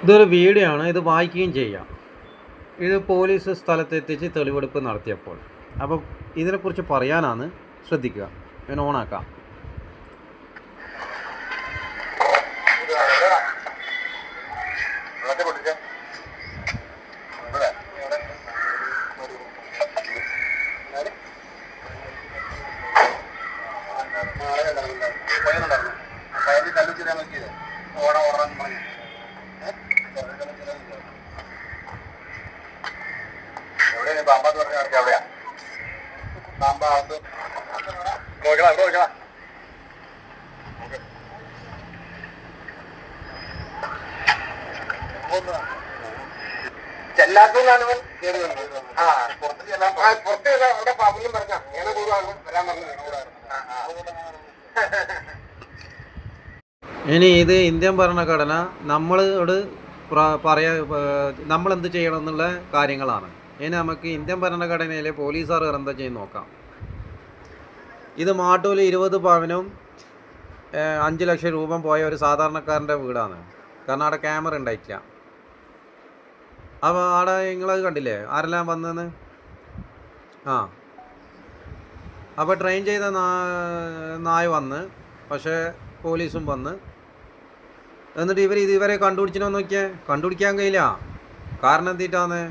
ഇതൊരു വീഡിയോ ആണ്. ഇത് വായിക്കുകയും ചെയ്യാം. ഇത് പോലീസ് സ്ഥലത്തെത്തിച്ച് തെളിവെടുപ്പ് നടത്തിയപ്പോൾ. അപ്പോൾ ഇതിനെക്കുറിച്ച് പറയാനാണ്. ശ്രദ്ധിക്കുക. ഞാൻ ഓണാക്കാം. ചെല്ലാത്തതാണ് കയറി വന്നത്. പുറത്ത് അവിടെ പാപ്പും പറഞ്ഞ അങ്ങനെ കൂടുതലാണ് വരാൻ പറഞ്ഞു. ഇനി ഇത് ഇന്ത്യൻ ഭരണഘടന നമ്മളോട് നമ്മളെന്ത് ചെയ്യണം എന്നുള്ള കാര്യങ്ങളാണ്. ഇനി നമുക്ക് ഇന്ത്യൻ ഭരണഘടനയിലെ പോലീസുകാർ എന്താ ചെയ്യുന്ന നോക്കാം. ഇത് മാട്ടൂൽ 20 പവനും 5 ലക്ഷം രൂപ പോയ ഒരു സാധാരണക്കാരൻ്റെ വീടാണ്. കാരണം അവിടെ ക്യാമറ ഉണ്ടായിട്ടില്ല. അപ്പോൾ അവിടെ നിങ്ങളത് കണ്ടില്ലേ ആരെല്ലാം വന്നെന്ന്. അപ്പോൾ ട്രെയിൻ ചെയ്ത നായ വന്ന്, പക്ഷേ പോലീസും വന്ന്. എന്നിട്ട് ഇതുവരെ കണ്ടുപിടിച്ചിനോ നോക്കിയേ. കണ്ടുപിടിക്കാൻ കഴിയില്ല. കാരണം എന്തിട്ടാന്ന്,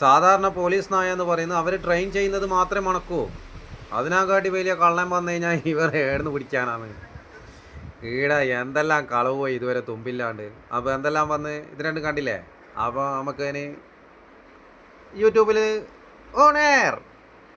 സാധാരണ പോലീസ് നായ എന്ന് പറയുന്നത് അവർ ട്രെയിൻ ചെയ്യുന്നത് മാത്രമേ മണക്കൂ. അതിനെക്കാട്ടി വലിയ കള്ളൻ വന്നു കഴിഞ്ഞാൽ ഇവർ ഏടുന്ന് പിടിക്കാനാണ്. ഈട എന്തെല്ലാം കളവ് പോയി ഇതുവരെ തുമ്പില്ലാണ്ട്. അപ്പോൾ എന്തെല്ലാം വന്ന് ഇത് രണ്ടും കണ്ടില്ലേ. അപ്പോൾ നമുക്കതിന് യൂട്യൂബിൽ ഓൺ എയർ